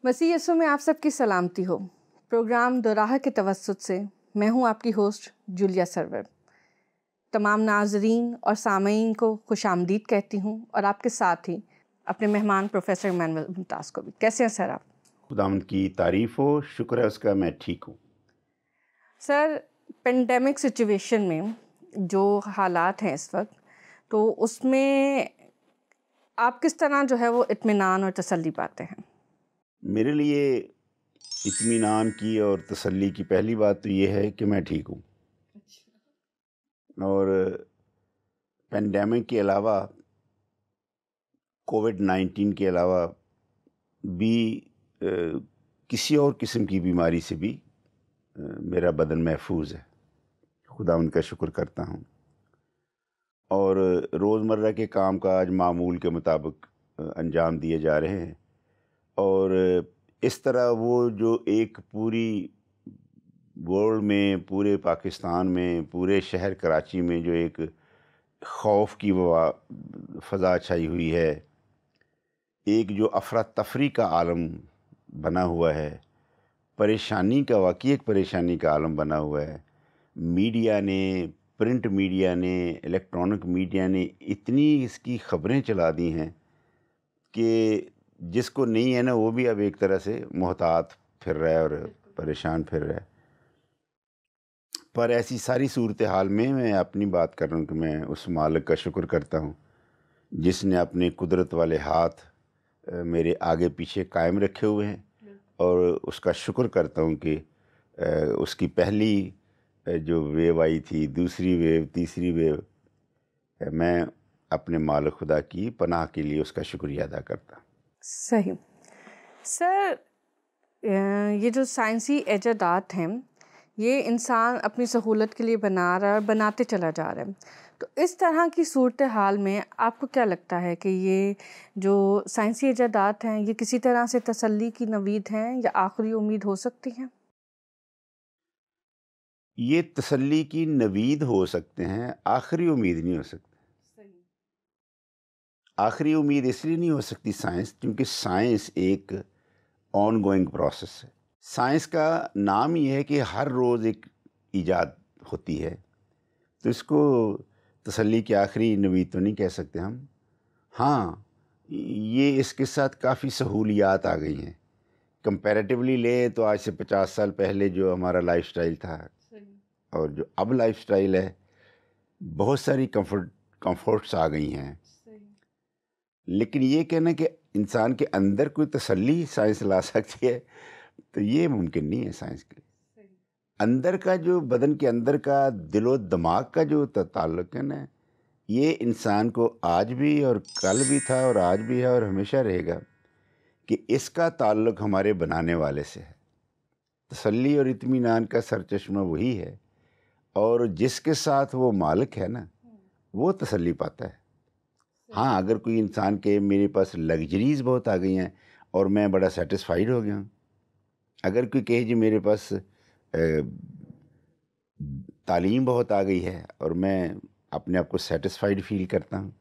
مسیح یسوع میں آپ سب کی سلامتی ہو۔ پروگرام دوراہ کے توسط سے میں ہوں آپ کی ہوسٹ جولیا سرور۔ تمام ناظرین اور سامعین کو خوش آمدید کہتی ہوں، اور آپ کے ساتھ ہی اپنے مہمان پروفیسر ایمانویل ممتاز کو بھی۔ کیسے ہیں سر آپ؟ خداوند کی تعریف ہو، شکر ہے اس کا، میں ٹھیک ہوں۔ سر، پینڈیمک سچویشن میں جو حالات ہیں اس وقت، تو اس میں آپ کس طرح جو ہے وہ اطمینان اور تسلی پاتے ہیں؟ میرے لیے اطمینان کی اور تسلی کی پہلی بات تو یہ ہے کہ میں ٹھیک ہوں، اور پینڈیمک کے علاوہ، کووڈ-19 کے علاوہ بھی کسی اور قسم کی بیماری سے بھی میرا بدن محفوظ ہے۔ خداوند کا شکر کرتا ہوں، اور روزمرہ کے کام کاج معمول کے مطابق انجام دیے جا رہے ہیں، اور اس طرح وہ جو ایک پوری ورلڈ میں، پورے پاکستان میں، پورے شہر کراچی میں جو ایک خوف کی فضا چھائی ہوئی ہے، ایک جو افراتفری کا عالم بنا ہوا ہے، پریشانی کا، واقعی ایک پریشانی کا عالم بنا ہوا ہے۔ میڈیا نے، پرنٹ میڈیا نے، الیکٹرانک میڈیا نے اتنی اس کی خبریں چلا دی ہیں کہ جس کو نہیں ہے نا، وہ بھی اب ایک طرح سے محتاط پھر رہا ہے اور پریشان پھر رہا ہے۔ پر ایسی ساری صورتحال میں اپنی بات کر رہا ہوں کہ میں اس مالک کا شکر کرتا ہوں جس نے اپنے قدرت والے ہاتھ میرے آگے پیچھے قائم رکھے ہوئے ہیں، اور اس کا شکر کرتا ہوں کہ اس کی پہلی جو ویو آئی تھی، دوسری ویو، تیسری ویو، میں اپنے مالک خدا کی پناہ کے لیے اس کا شکریہ ادا کرتا ہوں۔ صحیح۔ سر، یہ جو سائنسی ایجادات ہیں، یہ انسان اپنی سہولت کے لیے بنا رہا ہے اور بناتے چلا جا رہا ہے، تو اس طرح کی صورتحال میں آپ کو کیا لگتا ہے کہ یہ جو سائنسی ایجادات ہیں، یہ کسی طرح سے تسلی کی نوید ہیں یا آخری امید ہو سکتی ہیں؟ یہ تسلی کی نوید ہو سکتے ہیں، آخری امید نہیں ہو سکتی۔ آخری امید اس لیے نہیں ہو سکتی سائنس، کیونکہ سائنس ایک آن گوئنگ پروسیس ہے۔ سائنس کا نام یہ ہے کہ ہر روز ایک ایجاد ہوتی ہے، تو اس کو تسلی کی آخری نوید تو نہیں کہہ سکتے ہم۔ ہاں، یہ اس کے ساتھ کافی سہولیات آ گئی ہیں۔ کمپیریٹیولی لیں تو آج سے 50 سال پہلے جو ہمارا لائف سٹائل تھا اور جو اب لائف سٹائل ہے، بہت ساری کمفرٹس آ گئی ہیں، لیکن یہ کہنا کہ انسان کے اندر کوئی تسلی سائنس لا سکتی ہے، تو یہ ممکن نہیں ہے سائنس کے لیے۔ اندر کا جو، بدن کے اندر کا، دل و دماغ کا جو تعلق ہے نا، یہ انسان کو آج بھی اور کل بھی تھا اور آج بھی ہے اور ہمیشہ رہے گا، کہ اس کا تعلق ہمارے بنانے والے سے ہے۔ تسلی اور اطمینان کا سرچشمہ وہی ہے، اور جس کے ساتھ وہ مالک ہے نا، وہ تسلی پاتا ہے۔ ہاں، اگر کوئی انسان کے میرے پاس لگژریز بہت آ گئی ہیں اور میں بڑا سیٹسفائیڈ ہو گیا ہوں، اگر کوئی کہے جی میرے پاس تعلیم بہت آ گئی ہے اور میں اپنے آپ کو سیٹسفائیڈ فیل کرتا ہوں،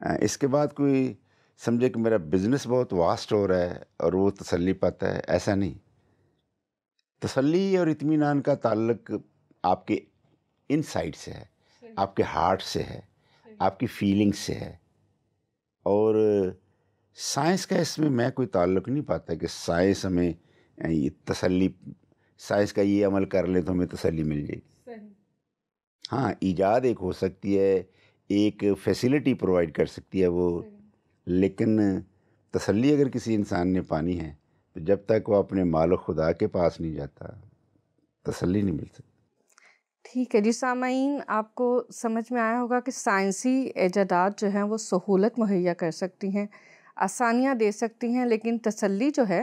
اس کے بعد کوئی سمجھے کہ میرا بزنس بہت واسٹ ہو رہا ہے اور وہ تسلی پاتا ہے، ایسا نہیں۔ تسلی اور اطمینان کا تعلق آپ کے ان سائڈ سے ہے، آپ کے ہارٹ سے ہے، آپ کی فیلنگ سے ہے، اور سائنس کا اس میں کوئی تعلق نہیں پاتا کہ سائنس ہمیں یہ تسلی، سائنس کا یہ عمل کر لیں تو ہمیں تسلی مل جائے گی۔ ہاں، ایجاد ایک ہو سکتی ہے، ایک فیسلٹی پرووائڈ کر سکتی ہے وہ، لیکن تسلی اگر کسی انسان نے پانی ہے تو جب تک وہ اپنے مالک خدا کے پاس نہیں جاتا، تسلی نہیں مل سکتی۔ ٹھیک ہے جی سامعین، آپ کو سمجھ میں آیا ہوگا کہ سائنسی ایجادات جو ہیں وہ سہولت مہیا کر سکتی ہیں، آسانیاں دے سکتی ہیں، لیکن تسلی جو ہے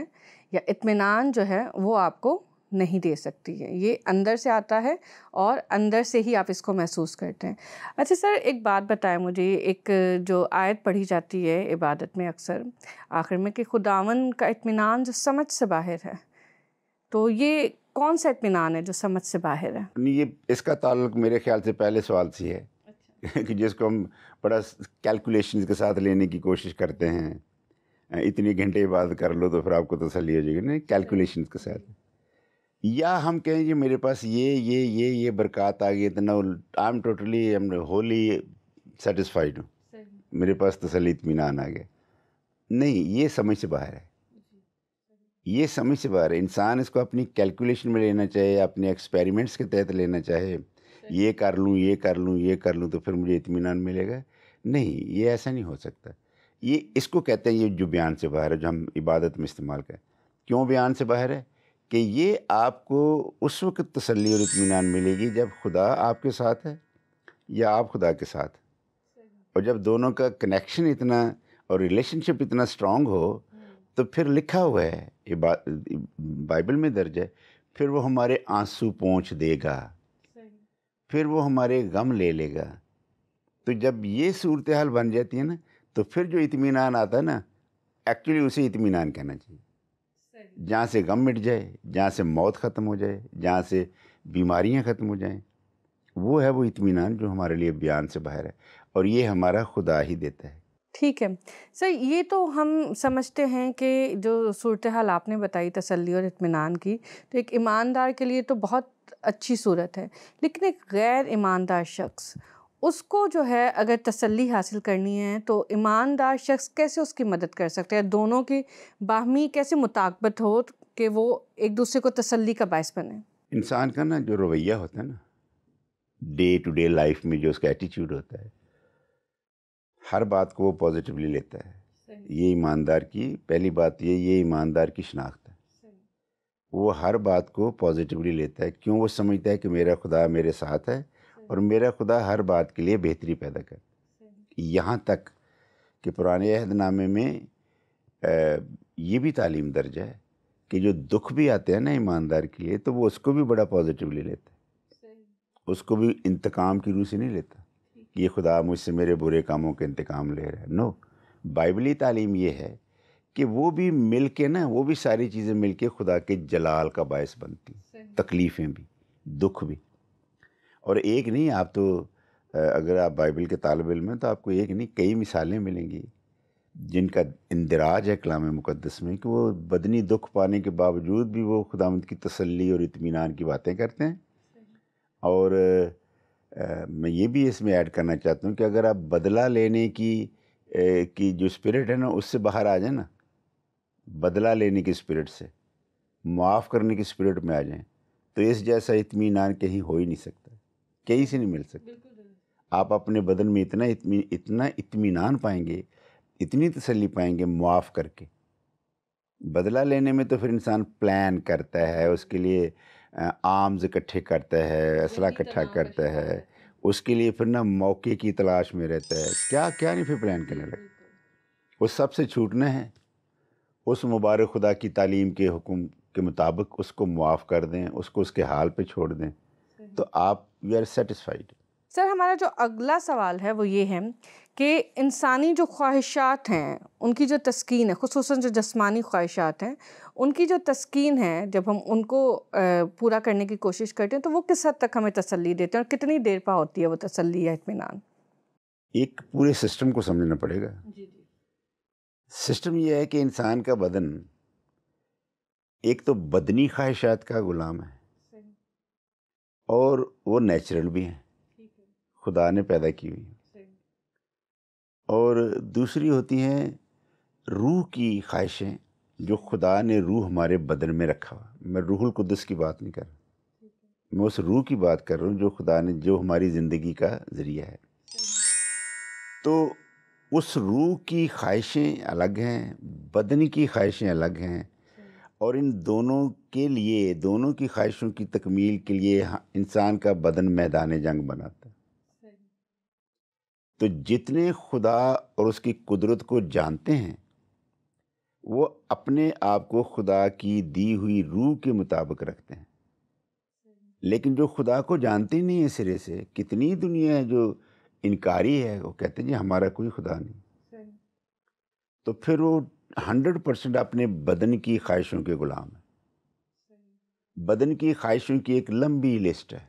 یا اطمینان جو ہے وہ آپ کو نہیں دے سکتی ہے۔ یہ اندر سے آتا ہے اور اندر سے ہی آپ اس کو محسوس کرتے ہیں۔ اچھا سر، ایک بات بتائیں مجھے، ایک جو آیت پڑھی جاتی ہے عبادت میں اکثر آخر میں، کہ خداوند کا اطمینان جو سمجھ سے باہر ہے، تو یہ کون سا اطمینان ہے جو سمجھ سے باہر ہے؟ یہ اس کا تعلق میرے خیال سے پہلے سوال سے ہے کہ جس کو ہم بڑا کیلکولیشنز کے ساتھ لینے کی کوشش کرتے ہیں، اتنے گھنٹے بعد کر لو تو پھر آپ کو تسلی ہو جائے گی، نہیں، کیلکولیشن کے ساتھ. یا ہم کہیں جی میرے پاس یہ برکات آ گئی، اتنا آئی ایم ٹوٹلی ہوللی سیٹسفائیڈ ہوں، میرے پاس تسلی اطمینان آ گیا. نہیں، یہ سمجھ سے باہر ہے، یہ سمجھ سے باہر ہے. انسان اس کو اپنی کیلکولیشن میں لینا چاہے، اپنے ایکسپیریمنٹس کے تحت لینا چاہے، یہ کر لوں یہ کر لوں یہ کر لوں تو پھر مجھے اطمینان ملے گا. نہیں، یہ ایسا نہیں ہو سکتا. یہ اس کو کہتے ہیں، یہ جو بیان سے باہر ہے، جو ہم عبادت میں استعمال کریں. کیوں بیان سے باہر ہے؟ کہ یہ آپ کو اس وقت تسلی اور اطمینان ملے گی جب خدا آپ کے ساتھ ہے یا آپ خدا کے ساتھ. اور جب دونوں کا کنیکشن اتنا اور ریلیشن شپ اتنا اسٹرانگ ہو تو پھر لکھا ہوا ہے، بائبل میں درج ہے، پھر وہ ہمارے آنسو پونچھ دے گا، پھر وہ ہمارے غم لے لے گا. تو جب یہ صورتحال بن جاتی ہے نا، تو پھر جو اطمینان آتا ہے نا، ایکچولی اسے اطمینان کہنا چاہیے. جہاں سے غم مٹ جائے، جہاں سے موت ختم ہو جائے، جہاں سے بیماریاں ختم ہو جائیں، وہ ہے وہ اطمینان جو ہمارے لیے بیان سے باہر ہے، اور یہ ہمارا خدا ہی دیتا ہے. ٹھیک ہے سر، یہ تو ہم سمجھتے ہیں کہ جو صورتحال آپ نے بتائی تسلی اور اطمینان کی، تو ایک ایماندار کے لیے تو بہت اچھی صورت ہے. لیکن ایک غیر ایماندار شخص، اس کو جو ہے اگر تسلی حاصل کرنی ہے تو ایماندار شخص کیسے اس کی مدد کر سکتے ہیں؟ دونوں کی باہمی کیسے مطابقت ہو کہ وہ ایک دوسرے کو تسلی کا باعث بنے؟ انسان کا نا جو رویہ ہوتا ہے نا، ڈے ٹو ڈے لائف میں جو اس کا ایٹیچیوڈ ہوتا ہے، ہر بات کو وہ پازیٹیولی لیتا ہے. یہ ایماندار کی پہلی بات، یہ ایماندار کی شناخت ہے. وہ ہر بات کو پازیٹیولی لیتا ہے. کیوں؟ وہ سمجھتا ہے کہ میرا خدا میرے ساتھ ہے اور میرا خدا ہر بات کے لیے بہتری پیدا کرتا ہے. یہاں تک کہ پرانے عہد نامے میں یہ بھی تعلیم درج ہے کہ جو دکھ بھی آتے ہیں نا ایماندار کے لیے، تو وہ اس کو بھی بڑا پازیٹیولی لیتا ہے. اس کو بھی انتقام کی روح سے نہیں لیتا کہ یہ خدا مجھ سے میرے برے کاموں کا انتقام لے رہا ہے. نو، بائبلی تعلیم یہ ہے کہ وہ بھی مل کے نا، وہ بھی ساری چیزیں مل کے خدا کے جلال کا باعث بنتی ہیں. تکلیفیں بھی، دکھ بھی. اور ایک نہیں، آپ تو اگر آپ بائبل کے طالب علم ہیں تو آپ کو ایک نہیں کئی مثالیں ملیں گی جن کا اندراج ہے کلام مقدس میں، کہ وہ بدنی دکھ پانے کے باوجود بھی وہ خداوند کی تسلی اور اطمینان کی باتیں کرتے ہیں. اور میں یہ بھی اس میں ایڈ کرنا چاہتا ہوں کہ اگر آپ بدلہ لینے کی جو اسپرٹ ہے نا، اس سے باہر آ جائیں نا، بدلہ لینے کی اسپرٹ سے، معاف کرنے کی اسپرٹ میں آ جائیں، تو اس جیسا اطمینان کہیں ہو ہی نہیں سکتا، کہیں سے نہیں مل سکتا. آپ اپنے بدن میں اتنا اطمینان پائیں گے، اتنی تسلی پائیں گے معاف کر کے. بدلہ لینے میں تو پھر انسان پلان کرتا ہے، اس کے لیے آرمز اکٹھے کرتا ہے، اسلحہ اکٹھا کرتا ہے، اس کے لیے پھر نا موقع کی تلاش میں رہتا ہے، کیا کیا نہیں پھر پلان کرنے لگتا. اس سب سے چھوٹنا ہے، اس مبارک خدا کی تعلیم کے حکم کے مطابق اس کو معاف کر دیں، اس کو اس کے حال پہ چھوڑ دیں، تو آپ یو آر سیٹسفائیڈ. سر، ہمارا جو اگلا سوال ہے وہ یہ ہے کہ انسانی جو خواہشات ہیں ان کی جو تسکین ہے، خصوصاً جو جسمانی خواہشات ہیں ان کی جو تسکین ہے، جب ہم ان کو پورا کرنے کی کوشش کرتے ہیں تو وہ کس حد تک ہمیں تسلی دیتے ہیں اور کتنی دیر پا ہوتی ہے وہ تسلی یا اطمینان؟ ایک پورے سسٹم کو سمجھنا پڑے گا. سسٹم یہ ہے کہ انسان کا بدن ایک تو بدنی خواہشات کا غلام ہے، اور وہ نیچرل بھی ہیں، خدا نے پیدا کی ہوئی ہیں. اور دوسری ہوتی ہیں روح کی خواہشیں، جو خدا نے روح ہمارے بدن میں رکھا ہوا. میں روح القدس کی بات نہیں کر رہا، میں اس روح کی بات کر رہا ہوں جو خدا نے، جو ہماری زندگی کا ذریعہ ہے. تو اس روح کی خواہشیں الگ ہیں، بدن کی خواہشیں الگ ہیں، اور ان دونوں کے لیے، دونوں کی خواہشوں کی تکمیل کے لیے انسان کا بدن میدان جنگ بناتا ہے. تو جتنے خدا اور اس کی قدرت کو جانتے ہیں، وہ اپنے آپ کو خدا کی دی ہوئی روح کے مطابق رکھتے ہیں. لیکن جو خدا کو جانتے نہیں ہیں سرے سے، کتنی دنیا ہے جو انکاری ہے، وہ کہتے ہیں جی ہمارا کوئی خدا نہیں. تو پھر وہ 100% اپنے بدن کی خواہشوں کے غلام ہے. بدن کی خواہشوں کی ایک لمبی لسٹ ہے،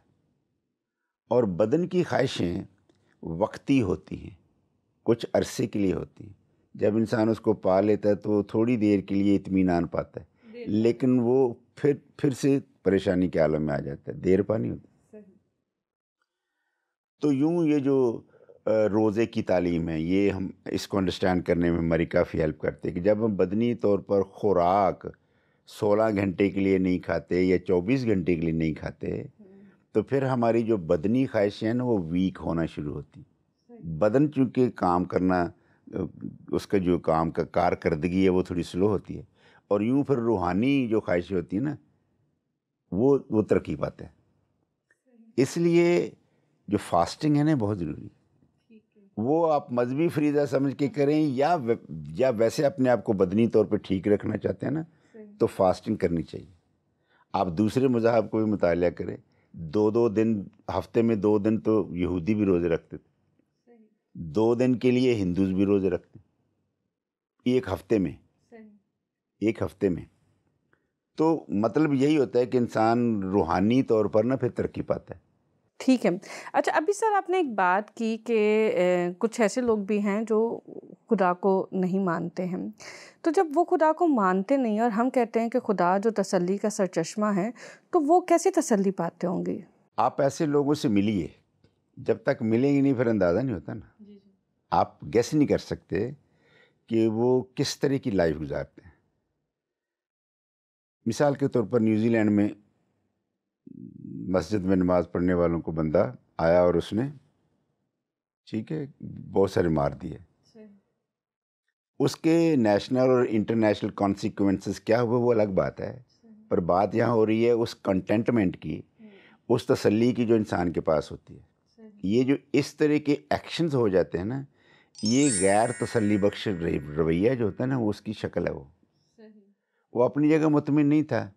اور بدن کی خواہشیں وقتی ہوتی ہیں، کچھ عرصے کے لیے ہوتی ہیں. جب انسان اس کو پا لیتا ہے تو تھوڑی دیر کے لیے اطمینان پاتا ہے، لیکن وہ پھر سے پریشانی کے عالم میں آ جاتا ہے، دیر پا نہیں ہوتا۔ تو یوں یہ جو روزے کی تعلیم ہے، یہ ہم اس کو انڈرسٹینڈ کرنے میں ہماری کافی ہیلپ کرتے ہیں کہ جب ہم بدنی طور پر خوراک 16 گھنٹے کے لیے نہیں کھاتے یا 24 گھنٹے کے لیے نہیں کھاتے، تو پھر ہماری جو بدنی خواہشیں ہیں نا وہ ویک ہونا شروع ہوتی۔ بدن چونکہ کام کرنا، اس کا جو کام کا کارکردگی ہے وہ تھوڑی سلو ہوتی ہے، اور یوں پھر روحانی جو خواہشیں ہوتی ہیں نا وہ ترقی پاتے ہیں۔ اس لیے جو فاسٹنگ ہے نا بہت ضروری ہے، وہ آپ مذہبی فریضہ سمجھ کے کریں یا ویسے اپنے آپ کو بدنی طور پہ ٹھیک رکھنا چاہتے ہیں نا تو فاسٹنگ کرنی چاہیے۔ آپ دوسرے مذاہب کو بھی مطالعہ کریں، 2 دن، ہفتے میں 2 دن تو یہودی بھی روزے رکھتے تھے، 2 دن کے لیے ہندوز بھی روزے رکھتے ہیں، ایک ہفتے میں۔ تو مطلب یہی ہوتا ہے کہ انسان روحانی طور پر نا پھر ترقی پاتا ہے۔ ٹھیک ہے۔ اچھا، ابھی سر آپ نے ایک بات کی کہ کچھ ایسے لوگ بھی ہیں جو خدا کو نہیں مانتے ہیں، تو جب وہ خدا کو مانتے نہیں اور ہم کہتے ہیں کہ خدا جو تسلی کا سرچشمہ ہے، تو وہ کیسے تسلی پاتے ہوں گے؟ آپ ایسے لوگوں سے ملیے، جب تک ملیں گے نہیں پھر اندازہ نہیں ہوتا نا، آپ گیس نہیں کر سکتے کہ وہ کس طرح کی لائف گزارتے ہیں۔ مثال کے طور پر نیوزی لینڈ میں مسجد میں نماز پڑھنے والوں کو بندہ آیا اور اس نے ٹھیک ہے بہت سارے مار دیے، اس کے نیشنل اور انٹرنیشنل کانسیکوینسز کیا ہوئے وہ الگ بات ہے، پر بات یہاں ہو رہی ہے اس کنٹینٹمنٹ کی، اس تسلی کی جو انسان کے پاس ہوتی ہے۔ یہ جو اس طرح کے ایکشنز ہو جاتے ہیں نا، یہ غیر تسلی بخش رویہ جو ہوتا ہے نا وہ اس کی شکل ہے۔ وہ اپنی جگہ مطمئن نہیں تھا۔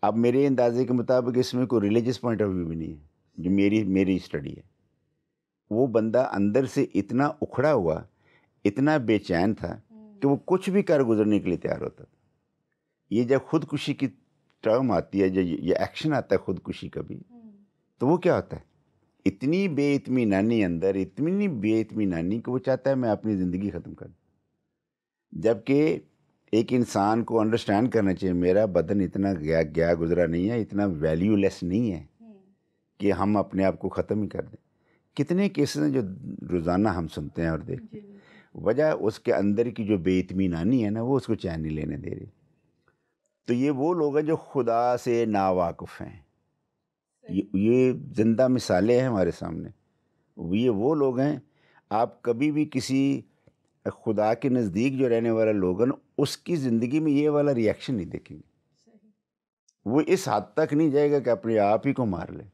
اب میرے اندازے کے مطابق اس میں کوئی ریلیجس پوائنٹ آف ویو بھی نہیں ہے جو میری اسٹڈی ہے۔ وہ بندہ اندر سے اتنا اکھڑا ہوا، اتنا بے چین تھا کہ وہ کچھ بھی کر گزرنے کے لیے تیار ہوتا تھا۔ یہ جب خودکشی کی ٹرم آتی ہے، جب یہ ایکشن آتا ہے خودکشی کا بھی، تو وہ کیا ہوتا ہے؟ اتنی بے اطمینانی اندر، اتنی بے اطمینانی کہ وہ چاہتا ہے میں اپنی زندگی ختم کر دوں۔ جبکہ ایک انسان کو انڈرسٹینڈ کرنا چاہیے میرا بدن اتنا گیا گزرا نہیں ہے، اتنا ویلیو لیس نہیں ہے کہ ہم اپنے آپ کو ختم ہی کر دیں۔ کتنے کیسز ہیں جو روزانہ ہم سنتے ہیں اور دیکھتے ہیں، وجہ اس کے اندر کی جو بے اطمینانی ہے نا وہ اس کو چین نہیں لینے دے رہی۔ تو یہ وہ لوگ ہیں جو خدا سے ناواقف ہیں، یہ زندہ مثالیں ہیں ہمارے سامنے۔ یہ وہ لوگ ہیں، آپ کبھی بھی کسی خدا کے نزدیک جو رہنے والا لوگ ہیں اس کی زندگی میں یہ والا ریاکشن نہیں دیکھیں گے۔ وہ اس حد تک نہیں جائے گا کہ اپنے آپ ہی کو مار لے۔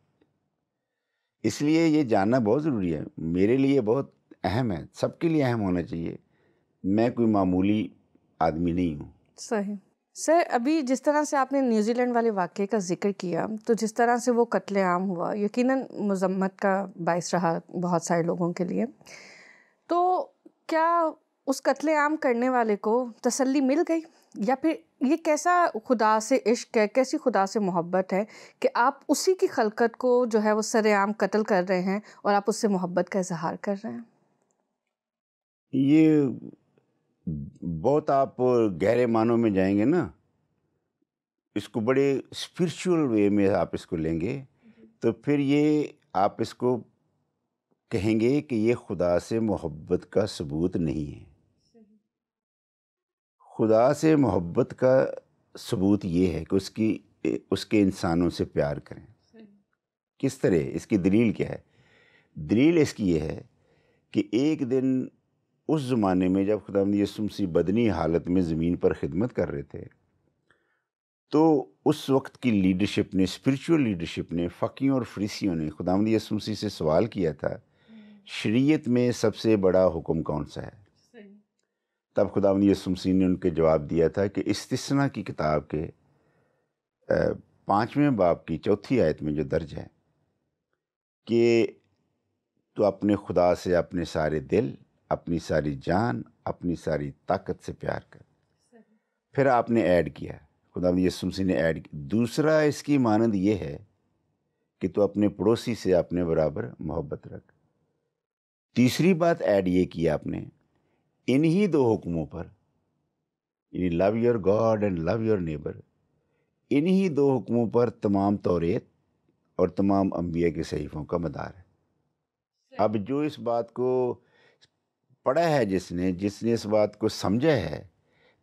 اس لیے یہ جاننا بہت ضروری ہے، میرے لیے بہت اہم ہے، سب کے لیے اہم ہونا چاہیے۔ میں کوئی معمولی آدمی نہیں ہوں۔ صحیح سر، ابھی جس طرح سے آپ نے نیوزی لینڈ والے واقعے کا ذکر کیا، تو جس طرح سے وہ قتل عام ہوا یقیناً مذمت کا باعث رہا بہت سارے لوگوں کے لیے، تو کیا اس قتل عام کرنے والے کو تسلی مل گئی، یا پھر یہ کیسا خدا سے عشق ہے، کیسی خدا سے محبت ہے کہ آپ اسی کی خلقت کو جو ہے وہ سر عام قتل کر رہے ہیں اور آپ اس سے محبت کا اظہار کر رہے ہیں؟ یہ بہت آپ گہرے معنوں میں جائیں گے نا، اس کو بڑے اسپرچول وے میں آپ اس کو لیں گے تو پھر یہ آپ اس کو کہیں گے کہ یہ خدا سے محبت کا ثبوت نہیں ہے۔ خدا سے محبت کا ثبوت یہ ہے کہ اس کے انسانوں سے پیار کریں۔ کس طرح؟ اس کی دلیل کیا ہے؟ دلیل اس کی یہ ہے کہ ایک دن اس زمانے میں جب خداوند یسوع مسیح بدنی حالت میں زمین پر خدمت کر رہے تھے، تو اس وقت کی لیڈرشپ نے، اسپرچول لیڈرشپ نے، فقیوں اور فریسیوں نے خداوند یسوع مسیح سے سوال کیا تھا، شریعت میں سب سے بڑا حکم کون سا ہے؟ تب خداوند یسوع مسیح نے ان کے جواب دیا تھا کہ استثنا کی کتاب کے 5ویں باب کی 4 آیت میں جو درج ہے کہ تو اپنے خدا سے اپنے سارے دل، اپنی ساری جان، اپنی ساری طاقت سے پیار کر۔ پھر آپ نے ایڈ کیا، خداوند یسوع مسیح نے ایڈ کیا، دوسرا اس کی مانند یہ ہے کہ تو اپنے پڑوسی سے اپنے برابر محبت رکھ۔ تیسری بات ایڈ یہ کی آپ نے انہی دو حکموں پر، یعنی love your God and love your neighbour, انہی دو حکموں پر تمام توریت اور تمام انبیاء کے صحیفوں کا مدار ہے۔ اب جو اس بات کو پڑھا ہے، جس نے اس بات کو سمجھا ہے،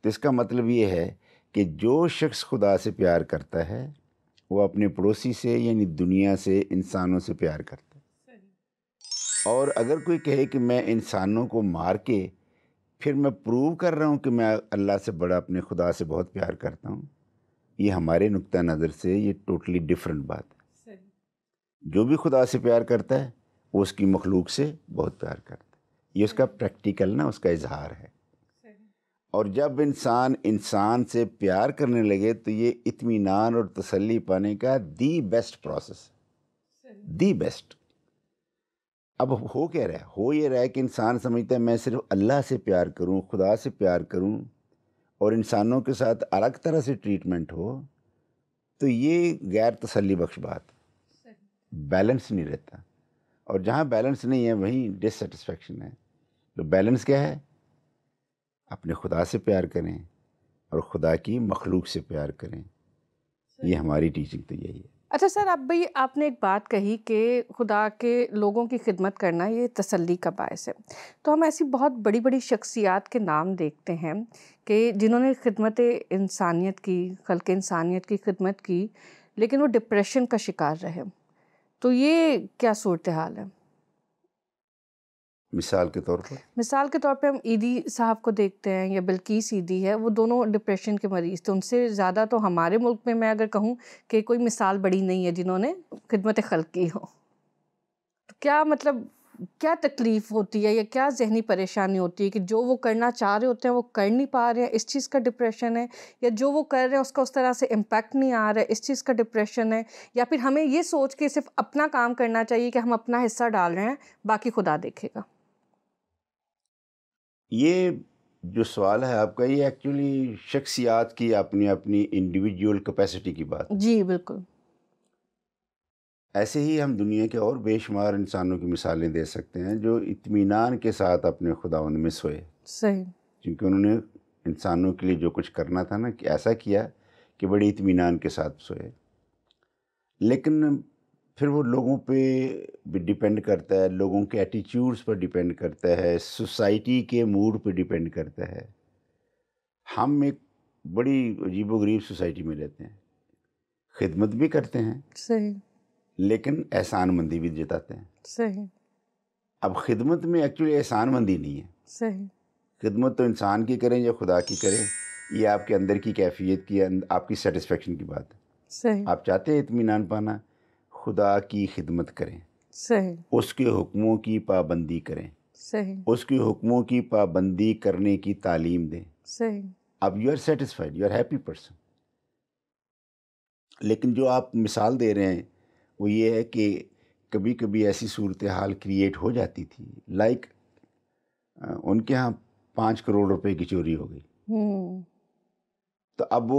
تو اس کا مطلب یہ ہے کہ جو شخص خدا سے پیار کرتا ہے وہ اپنے پڑوسی سے، یعنی دنیا سے، انسانوں سے پیار کرتا ہے۔ اور اگر کوئی کہے کہ میں انسانوں کو مار کے پھر میں پروو کر رہا ہوں کہ میں اللہ سے بڑا اپنے خدا سے بہت پیار کرتا ہوں، یہ ہمارے نقطہ نظر سے یہ ٹوٹلی ڈیفرنٹ بات ہے۔ جو بھی خدا سے پیار کرتا ہے وہ اس کی مخلوق سے بہت پیار کرتا ہے، یہ اس کا پریکٹیکل نا، اس کا اظہار ہے۔ اور جب انسان سے پیار کرنے لگے تو یہ اطمینان اور تسلی پانے کا the best process, the best. اب ہو کیا رہا ہے؟ ہو یہ رہا ہے کہ انسان سمجھتا ہے میں صرف اللہ سے پیار کروں، خدا سے پیار کروں، اور انسانوں کے ساتھ الگ طرح سے ٹریٹمنٹ ہو، تو یہ غیر تسلی بخش بات، بیلنس نہیں رہتا۔ اور جہاں بیلنس نہیں ہے وہیں ڈس سیٹسفیکشن ہے۔ تو بیلنس کیا ہے؟ اپنے خدا سے پیار کریں اور خدا کی مخلوق سے پیار کریں، یہ ہماری ٹیچنگ تو یہی ہے۔ اچھا سر، اب بھائی آپ نے ایک بات کہی کہ خدا کے لوگوں کی خدمت کرنا یہ تسلی کا باعث ہے، تو ہم ایسی بہت بڑی بڑی شخصیات کے نام دیکھتے ہیں کہ جنہوں نے خدمت انسانیت کی، خلق انسانیت کی خدمت کی، لیکن وہ ڈپریشن کا شکار رہے، تو یہ کیا صورتحال ہے؟ مثال کے طور پہ ہم ایدی صاحب کو دیکھتے ہیں، یا بلقیس ایدی ہے، وہ دونوں ڈپریشن کے مریض تھے۔ ان سے زیادہ تو ہمارے ملک میں اگر کہوں کہ کوئی مثال بڑی نہیں ہے جنہوں نے خدمت خلق کی ہو۔ تو کیا مطلب کیا تکلیف ہوتی ہے یا کیا ذہنی پریشانی ہوتی ہے کہ جو وہ کرنا چاہ رہے ہوتے ہیں وہ کر نہیں پا رہے ہیں، اس چیز کا ڈپریشن ہے، یا جو وہ کر رہے ہیں اس کا اس طرح سے امپیکٹ نہیں آ رہا ہے، اس چیز کا ڈپریشن ہے، یا پھر ہمیں یہ سوچ کے صرف اپنا کام کرنا چاہیے کہ ہم اپنا حصہ ڈال رہے ہیں، باقی خدا دیکھے گا؟ یہ جو سوال ہے آپ کا، یہ ایکچولی شخصیات کی اپنی اپنی انڈیویجول کیپیسٹی کی بات ہے۔ جی بالکل۔ ایسے ہی ہم دنیا کے اور بے شمار انسانوں کی مثالیں دے سکتے ہیں جو اطمینان کے ساتھ اپنے خداوند میں سوئے، صحیح، کیونکہ انہوں نے انسانوں کے لیے جو کچھ کرنا تھا نا، کہ ایسا کیا کہ بڑے اطمینان کے ساتھ سوئے۔ لیکن پھر وہ لوگوں پہ بھی ڈیپینڈ کرتا ہے، لوگوں کے ایٹیچیوڈز پر ڈیپینڈ کرتا ہے، سوسائٹی کے موڈ پہ ڈیپینڈ کرتا ہے۔ ہم ایک بڑی عجیب و غریب سوسائٹی میں رہتے ہیں، خدمت بھی کرتے ہیں صحیح، لیکن احسان مندی بھی جتاتے ہیں۔ صحیح، اب خدمت میں ایکچولی احسان مندی نہیں ہے، صحیح، خدمت تو انسان کی کریں یا خدا کی کریں، یہ آپ کے اندر کی کیفیت کی، آپ کی سیٹسفیکشن کی بات ہے۔ صحیح، آپ چاہتے ہیں اطمینان پانا، خدا کی خدمت کریں، صحیح، اس کے حکموں کی پابندی کریں، صحیح، اس کے حکموں کی پابندی کرنے کی تعلیم دیں۔ صحیح، اب you are satisfied, you are happy person. لیکن جو آپ مثال دے رہے ہیں وہ یہ ہے کہ کبھی کبھی ایسی صورتحال کریٹ ہو جاتی تھی، لائک ان کے ہاں 5 کروڑ روپے کی چوری ہو گئی، تو اب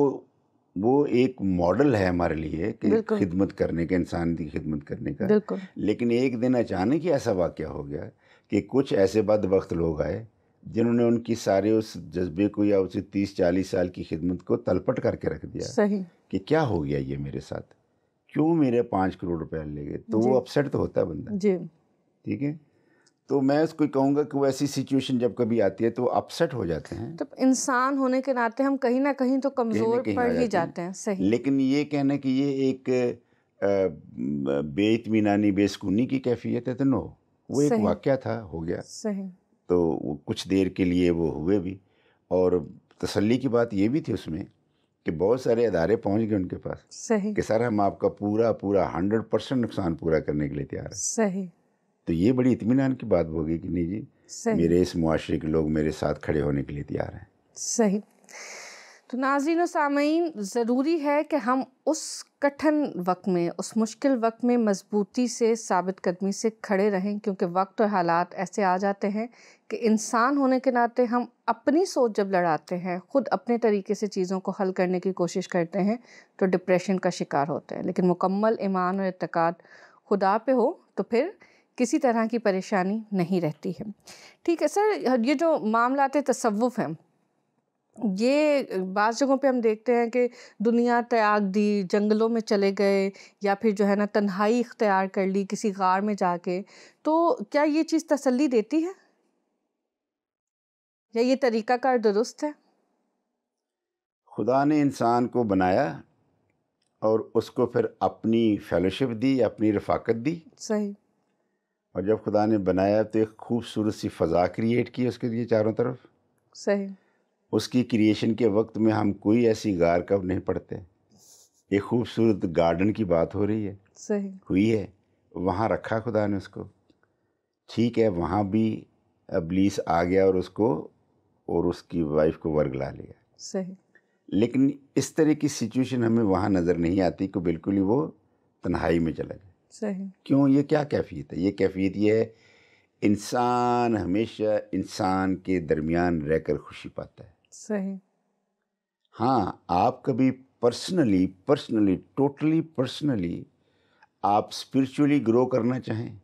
وہ ایک ماڈل ہے ہمارے لیے کہ بالکل، خدمت کرنے کا، انسان کی خدمت کرنے کا۔ بالکل، لیکن ایک دن اچانک ہی ایسا واقعہ ہو گیا کہ کچھ ایسے بدبخت لوگ آئے جنہوں نے ان کی سارے اس جذبے کو یا اسے 30-40 سال کی خدمت کو تلپٹ کر کے رکھ دیا صحیح، کہ کیا ہو گیا یہ میرے ساتھ، کیوں میرے 5 کروڑ روپے لے گئے؟ تو جی، وہ اپسیٹ تو ہوتا ہے بندہ، جی، ٹھیک ہے۔ تو میں اس کو کہوں گا کہ وہ ایسی سچویشن جب کبھی آتی ہے تو وہ اپسیٹ ہو جاتے ہیں، تو انسان ہونے کے ناطے ہم کہیں نہ کہیں تو کمزور کہیں پڑ آ ہی جاتے جاتے ہیں۔ صحیح، لیکن یہ کہنا کہ یہ ایک بے اطمینانی، بے سکونی کی کیفیت ہے، تو نو، وہ ایک صحیح، واقعہ تھا، ہو گیا، صحیح، تو وہ کچھ دیر کے لیے وہ ہوئے بھی۔ اور تسلی کی بات یہ بھی تھی اس میں کہ بہت سارے ادارے پہنچ گئے ان کے پاس صحیح، کہ سر ہم آپ کا پورا 100% نقصان پورا کرنے کے لیے تیار ہیں۔ صحیح، تو یہ بڑی اطمینان کی بات ہوگی کہ نہیں جی، صحیح، میرے اس معاشرے کے لوگ میرے ساتھ کھڑے ہونے کے لیے تیار ہیں۔ صحیح۔ تو ناظرین و سامعین، ضروری ہے کہ ہم اس کٹھن وقت میں، اس مشکل وقت میں مضبوطی سے، ثابت قدمی سے کھڑے رہیں، کیونکہ وقت اور حالات ایسے آ جاتے ہیں کہ انسان ہونے کے ناطے ہم اپنی سوچ جب لڑاتے ہیں، خود اپنے طریقے سے چیزوں کو حل کرنے کی کوشش کرتے ہیں تو ڈپریشن کا شکار ہوتے ہیں۔ لیکن مکمل ایمان اور اعتقاد خدا پہ ہو تو پھر کسی طرح کی پریشانی نہیں رہتی ہے. ٹھیک ہے سر، یہ جو معاملات تصوف ہیں، یہ بعض جگہوں پہ ہم دیکھتے ہیں کہ دنیا تیاگ دی، جنگلوں میں چلے گئے، یا پھر جو ہے نا تنہائی اختیار کر لی کسی غار میں جا کے. تو کیا یہ چیز تسلی دیتی ہے، یا یہ طریقہ کار درست ہے؟ خدا نے انسان کو بنایا اور اس کو پھر اپنی فیلوشپ دی، اپنی رفاقت دی. صحیح. اور جب خدا نے بنایا تو ایک خوبصورت سی فضا کریٹ کی اس کے لیے چاروں طرف. صحیح. اس کی کریشن کے وقت میں ہم کوئی ایسی غار کب نہیں پڑھتے. ایک خوبصورت گارڈن کی بات ہو رہی ہے. صحیح. ہوئی ہے، وہاں رکھا خدا نے اس کو. ٹھیک ہے، وہاں بھی ابلیس آ گیا اور اس کو اور اس کی وائف کو ورگلا لیا. صحیح. لیکن اس طرح کی سچویشن ہمیں وہاں نظر نہیں آتی کہ بالکل ہی وہ تنہائی میں چلا جائے. صحیح. کیوں؟ یہ کیا کیفیت ہے؟ یہ کیفیت یہ ہے، انسان ہمیشہ انسان کے درمیان رہ کر خوشی پاتا ہے. صحیح. ہاں، آپ کبھی پرسنلی ٹوٹلی پرسنلی آپ اسپرچولی گرو کرنا چاہیں،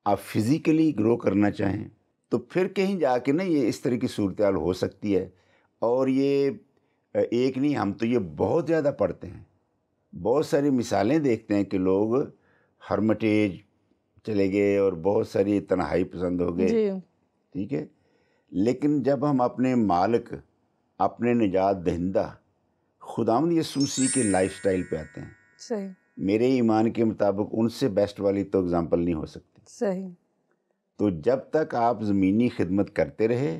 آپ فزیکلی گرو کرنا چاہیں، تو پھر کہیں جا کے نا یہ اس طرح کی صورتحال ہو سکتی ہے. اور یہ ایک نہیں، ہم تو یہ بہت زیادہ پڑھتے ہیں. بہت ساری مثالیں دیکھتے ہیں کہ لوگ ہرمٹیج چلے گئے اور بہت ساری تنہائی پسند ہو گئے. جی. ٹھیک ہے، لیکن جب ہم اپنے مالک، اپنے نجات دہندہ خداوند یسوع مسیح کے لائف سٹائل پہ آتے ہیں، صحیح. میرے ایمان کے مطابق ان سے بیسٹ والی تو اگزامپل نہیں ہو سکتی. صحیح. تو جب تک آپ زمینی خدمت کرتے رہے،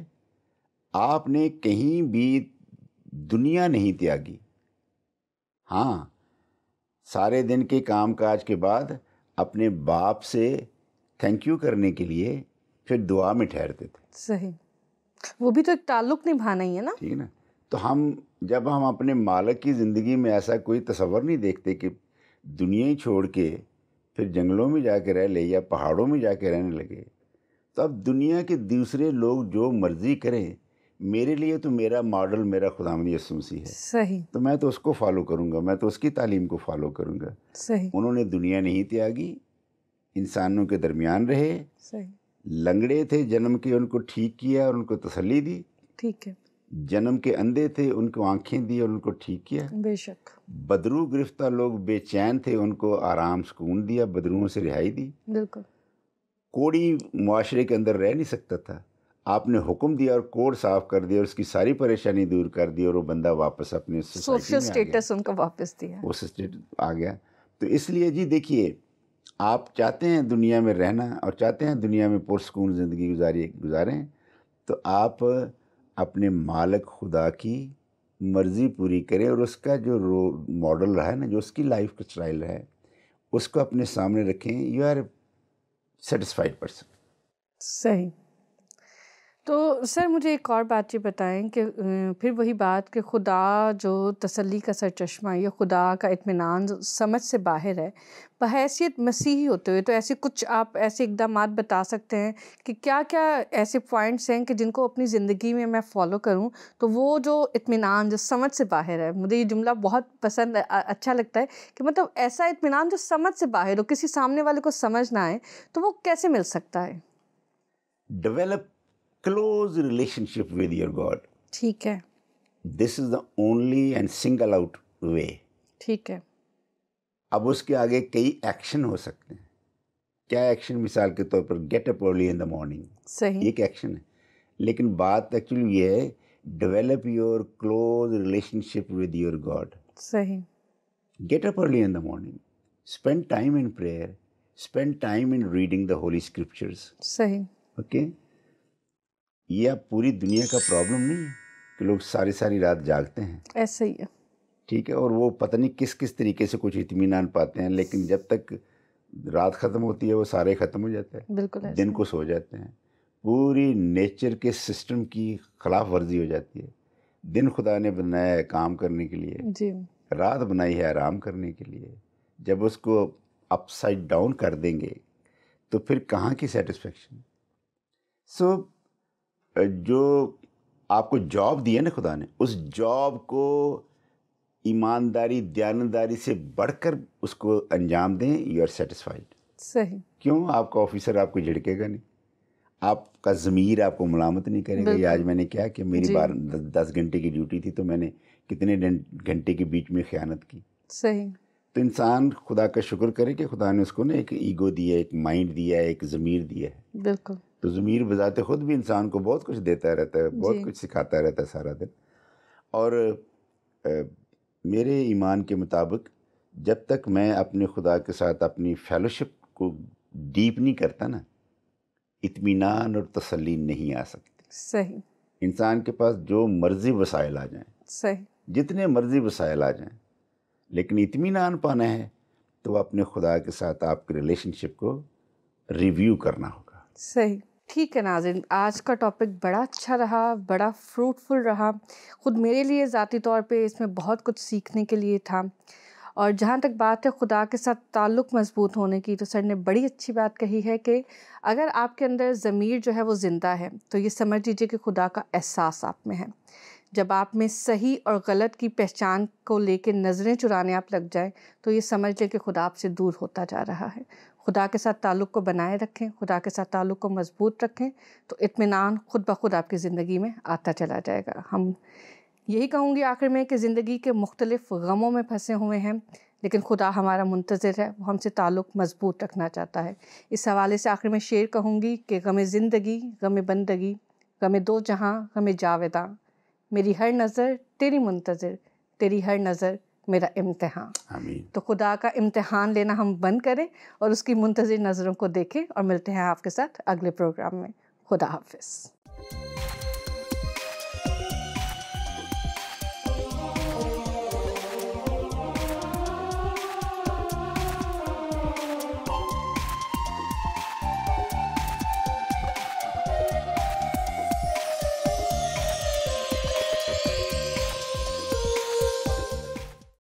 آپ نے کہیں بھی دنیا نہیں تیاگی. ہاں، سارے دن کے کام کاج کے بعد اپنے باپ سے تھینک یو کرنے کے لیے پھر دعا میں ٹھہرتے تھے. صحیح. وہ بھی تو ایک تعلق نبھانا ہی ہے نا. ٹھیک ہے نا. تو جب ہم اپنے مالک کی زندگی میں ایسا کوئی تصور نہیں دیکھتے کہ دنیا ہی چھوڑ کے پھر جنگلوں میں جا کے رہ لے یا پہاڑوں میں جا کے رہنے لگے، تو اب دنیا کے دوسرے لوگ جو مرضی کریں، میرے لیے تو میرا ماڈل میرا خداوند یسوع مسیح ہے. صحیح. تو میں تو اس کو فالو کروں گا، میں تو اس کی تعلیم کو فالو کروں گا. صحیح. انہوں نے دنیا نہیں تیاگی، انسانوں کے درمیان رہے. صحیح. لنگڑے تھے، جنم کے ان کو ٹھیک کیا اور ان کو تسلی دی. ٹھیک ہے. جنم کے اندھے تھے، ان کو آنکھیں دی اور ان کو ٹھیک کیا. بے شک. بدرو گرفتہ لوگ بے چین تھے، ان کو آرام سکون دیا، بدروؤں سے رہائی دی. بالکل. کوڑی معاشرے کے اندر رہ نہیں سکتا تھا، آپ نے حکم دیا اور کوڑ صاف کر دیا اور اس کی ساری پریشانی دور کر دی، اور وہ بندہ واپس اپنے سوشل اسٹیٹس ان کو واپس دیا. وہ اسٹیٹس آ گیا. تو اس لیے جی دیکھیے، آپ چاہتے ہیں دنیا میں رہنا اور چاہتے ہیں دنیا میں پرسکون زندگی گزاریں، تو آپ اپنے مالک خدا کی مرضی پوری کریں، اور اس کا جو ماڈل رہا ہے نا، جو اس کی لائف کا اسٹائل ہے، اس کو اپنے سامنے رکھیں. You are satisfied person. صحیح. تو سر مجھے ایک اور بات یہ بتائیں کہ پھر وہی بات کہ خدا جو تسلی کا سرچشمہ، یہ خدا کا اطمینان جو سمجھ سے باہر ہے، بحیثیت مسیحی ہوتے ہوئے تو ایسے کچھ آپ ایسے اقدامات بتا سکتے ہیں کہ کیا کیا ایسے پوائنٹس ہیں کہ جن کو اپنی زندگی میں میں فالو کروں تو وہ جو اطمینان جو سمجھ سے باہر ہے، مجھے یہ جملہ بہت پسند اچھا لگتا ہے کہ مطلب ایسا اطمینان جو سمجھ سے باہر ہو، کسی سامنے والے کو سمجھ نہ آئے، تو وہ کیسے مل سکتا ہے؟ Develop close relationship with your God. ٹھیک ہے. This is the only and single out way. ٹھیک ہے. اب اس کے آگے کئی ایکشن ہو سکتے ہیں. کیا ایکشن؟ مثال کے طور پر get up early in the morning. صحیح. ایک ایکشن ہے، لیکن بات ایکچولی یہ ہے develop your close relationship with your God. صحیح. Get up early in the morning, spend time in prayer, spend time in reading the holy scriptures. صحیح. Okay. یہ اب پوری دنیا کا پرابلم نہیں ہے کہ لوگ ساری رات جاگتے ہیں. ایسا ہی ہے. ٹھیک ہے، اور وہ پتہ نہیں کس طریقے سے کچھ اطمینان پاتے ہیں، لیکن جب تک رات ختم ہوتی ہے وہ سارے ختم ہو جاتے ہیں. بالکل. دن کو سو جاتے ہیں. پوری نیچر کے سسٹم کی خلاف ورزی ہو جاتی ہے. دن خدا نے بنایا ہے کام کرنے کے لیے، جی. رات بنائی ہے آرام کرنے کے لیے. جب اس کو اپ سائڈ ڈاؤن کر دیں گے تو پھر کہاں کی سیٹسفیکشن. سو جو آپ کو جاب دی ہے نا خدا نے، اس جاب کو ایمانداری دیانتداری سے بڑھ کر اس کو انجام دیں. You are satisfied. صحیح. کیوں؟ آپ کا آفیسر آپ کو جھڑکے گا نہیں، آپ کا ضمیر آپ کو ملامت نہیں کرے گا، یہ آج میں نے کیا کہ میری 10 گھنٹے کی ڈیوٹی تھی تو میں نے کتنے گھنٹے کے بیچ میں خیانت کی. صحیح. تو انسان خدا کا شکر کرے کہ خدا نے اس کو نا ایک ایگو دیا ہے، ایک مائنڈ دیا ہے، ایک ضمیر دیا ہے. بالکل. تو ضمیر بذات خود بھی انسان کو بہت کچھ دیتا رہتا ہے، بہت کچھ سکھاتا رہتا ہے سارا دن. اور میرے ایمان کے مطابق جب تک میں اپنے خدا کے ساتھ اپنی فیلوشپ کو ڈیپ نہیں کرتا نا، اطمینان اور تسلی نہیں آ سکتی. صحیح. انسان کے پاس جو مرضی وسائل آ جائیں، صحیح، جتنے مرضی وسائل آ جائیں، لیکن اطمینان پانا ہے تو اپنے خدا کے ساتھ آپ کی ریلیشن شپ کو ریویو کرنا ہوگا. صحیح. ٹھیک ہے ناظرین، آج کا ٹاپک بڑا اچھا رہا، بڑا فروٹفل رہا. خود میرے لیے ذاتی طور پہ اس میں بہت کچھ سیکھنے کے لیے تھا. اور جہاں تک بات ہے خدا کے ساتھ تعلق مضبوط ہونے کی، تو سر نے بڑی اچھی بات کہی ہے کہ اگر آپ کے اندر ضمیر جو ہے وہ زندہ ہے تو یہ سمجھ لیجیے کہ خدا کا احساس آپ میں ہے. جب آپ میں صحیح اور غلط کی پہچان کو لے کے نظریں چرانے آپ لگ جائیں تو یہ سمجھ لیں کہ خدا آپ سے دور ہوتا جا رہا ہے. خدا کے ساتھ تعلق کو بنائے رکھیں، خدا کے ساتھ تعلق کو مضبوط رکھیں تو اطمینان خود بخود آپ کی زندگی میں آتا چلا جائے گا. ہم یہی کہوں گی آخر میں کہ زندگی کے مختلف غموں میں پھنسے ہوئے ہیں، لیکن خدا ہمارا منتظر ہے، وہ ہم سے تعلق مضبوط رکھنا چاہتا ہے. اس حوالے سے آخر میں شعر کہوں گی کہ غم زندگی، غم بندگی، غم دو جہاں، غم جاوداں، میری ہر نظر تیری منتظر، تیری ہر نظر میرا امتحان. آمین. تو خدا کا امتحان لینا ہم بند کریں اور اس کی منتظر نظروں کو دیکھیں، اور ملتے ہیں آپ کے ساتھ اگلے پروگرام میں. خدا حافظ.